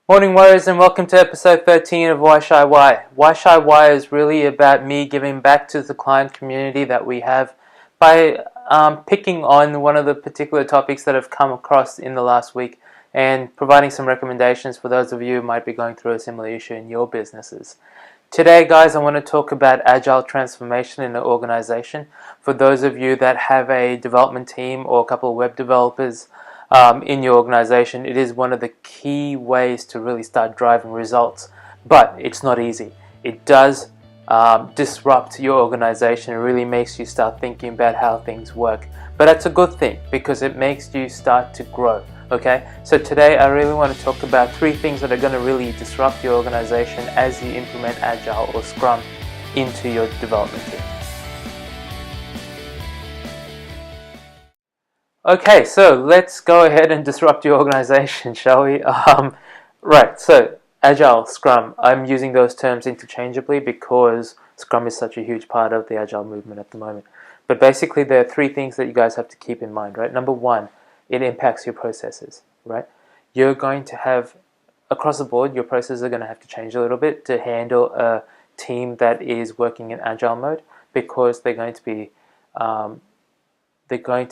Morning warriors, and welcome to episode 13 of Why Shy Why. Why Shy Why is really about me giving back to the client community that we have by picking on one of the particular topics that have come across in the last week and providing some recommendations for those of you who might be going through a similar issue in your businesses. Today, guys, I want to talk about agile transformation in an organization. For those of you that have a development team or a couple of web developers in your organization, it is one of the key ways to really start driving results. But it's not easy. It does disrupt your organization. It really makes you start thinking about how things work. But that's a good thing because it makes you start to grow. Okay, so today I really want to talk about 3 things that are going to really disrupt your organization as you implement Agile or Scrum into your development team. Okay, so let's go ahead and disrupt your organization, shall we? Right, so Agile, Scrum, I'm using those terms interchangeably because Scrum is such a huge part of the Agile movement at the moment. But basically there are 3 things that you guys have to keep in mind, right? Number 1, it impacts your processes, right? You're going to have, across the board, your processes are going to have to change a little bit to handle a team that is working in Agile mode because they're going to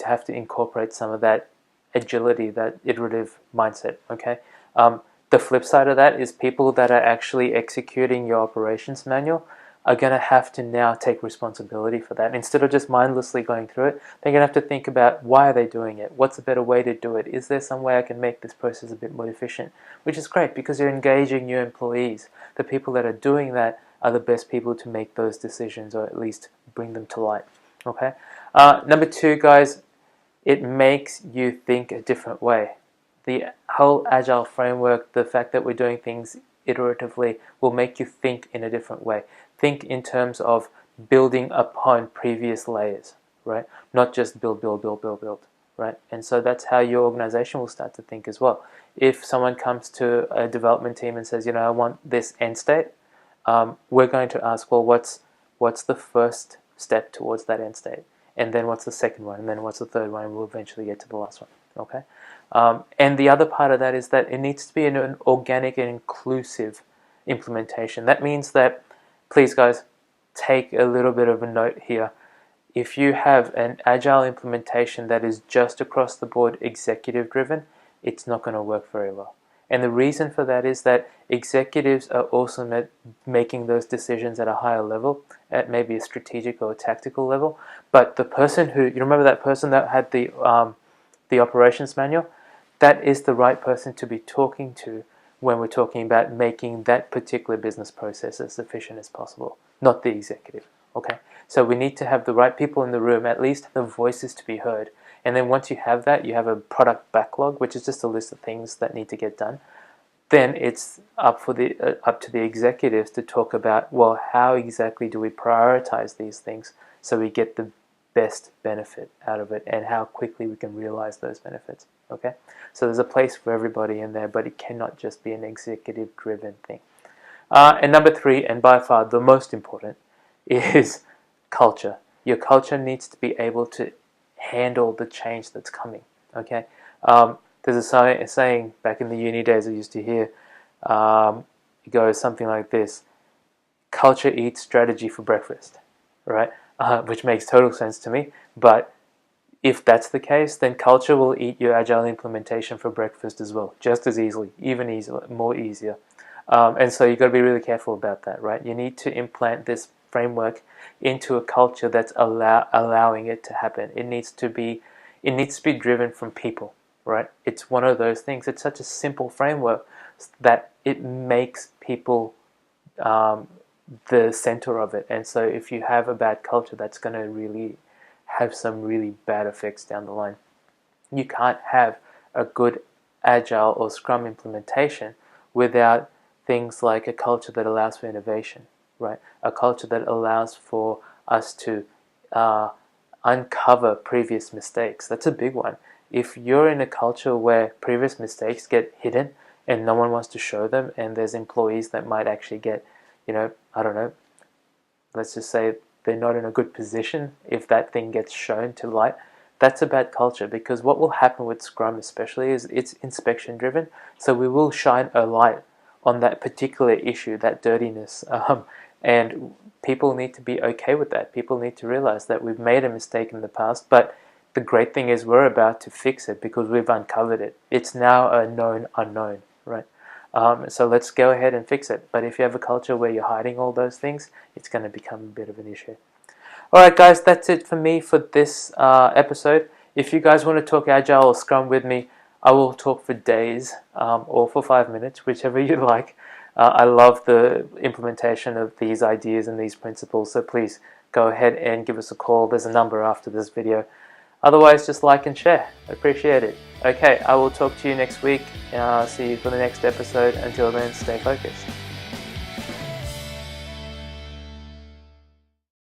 have to incorporate some of that agility, that iterative mindset, okay? The flip side of that is people that are actually executing your operations manual are going to have to now take responsibility for that. Instead of just mindlessly going through it, they're going to have to think about why are they doing it? What's a better way to do it? Is there some way I can make this process a bit more efficient? Which is great because you're engaging your employees. The people that are doing that are the best people to make those decisions or at least bring them to light, okay? Number 2, guys, it makes you think a different way. The whole Agile framework, the fact that we're doing things iteratively, will make you think in a different way. Think in terms of building upon previous layers, right? Not just build, right? And so that's how your organization will start to think as well. If someone comes to a development team and says, I want this end state, we're going to ask, well, what's the first step towards that end state? And then what's the second one? And then what's the third one? And we'll eventually get to the last one, okay? And the other part of that is that it needs to be an organic and inclusive implementation. That means that, please guys, take a little bit of a note here. If you have an agile implementation that is just across the board executive driven, it's not going to work very well. And the reason for that is that executives are also making those decisions at a higher level, at maybe a strategic or a tactical level. But the person you remember that person that had the operations manual? That is the right person to be talking to when we're talking about making that particular business process as efficient as possible, not the executive, okay? So we need to have the right people in the room, at least the voices to be heard. And then once you have that, you have a product backlog, which is just a list of things that need to get done. Then it's up to the executives to talk about, well, how exactly do we prioritize these things so we get the best benefit out of it and how quickly we can realize those benefits, okay? So there's a place for everybody in there, but it cannot just be an executive-driven thing. And number 3, and by far the most important, is culture. Your culture needs to be able to handle the change that's coming, okay? There's a saying back in the uni days I used to hear. It goes something like this: culture eats strategy for breakfast, right? Which makes total sense to me. But if that's the case, then culture will eat your agile implementation for breakfast as well, just as easily, even easier, more easier. And so you've got to be really careful about that, right? You need to implant this framework into a culture that's allowing it to happen. It needs to be driven from people, right? It's one of those things. It's such a simple framework that it makes people the center of it. And so if you have a bad culture, that's going to really have some really bad effects down the line. You can't have a good Agile or Scrum implementation without things like a culture that allows for innovation, right? A culture that allows for us to uncover previous mistakes. That's a big one. If you're in a culture where previous mistakes get hidden and no one wants to show them, and there's employees that might actually get, I don't know, let's just say they're not in a good position if that thing gets shown to light, that's a bad culture, because what will happen with Scrum especially is it's inspection driven. So we will shine a light on that particular issue, that dirtiness, and people need to be okay with that. People need to realize that we've made a mistake in the past, but the great thing is we're about to fix it because we've uncovered it. It's now a known unknown, right? So let's go ahead and fix it. But if you have a culture where you're hiding all those things, it's going to become a bit of an issue. Alright guys, that's it for me for this episode. If you guys want to talk Agile or Scrum with me, I will talk for days or for 5 minutes, whichever you like. I love the implementation of these ideas and these principles, so please go ahead and give us a call. There's a number after this video. Otherwise, just like and share. I appreciate it. Okay, I will talk to you next week. See you for the next episode. Until then, stay focused.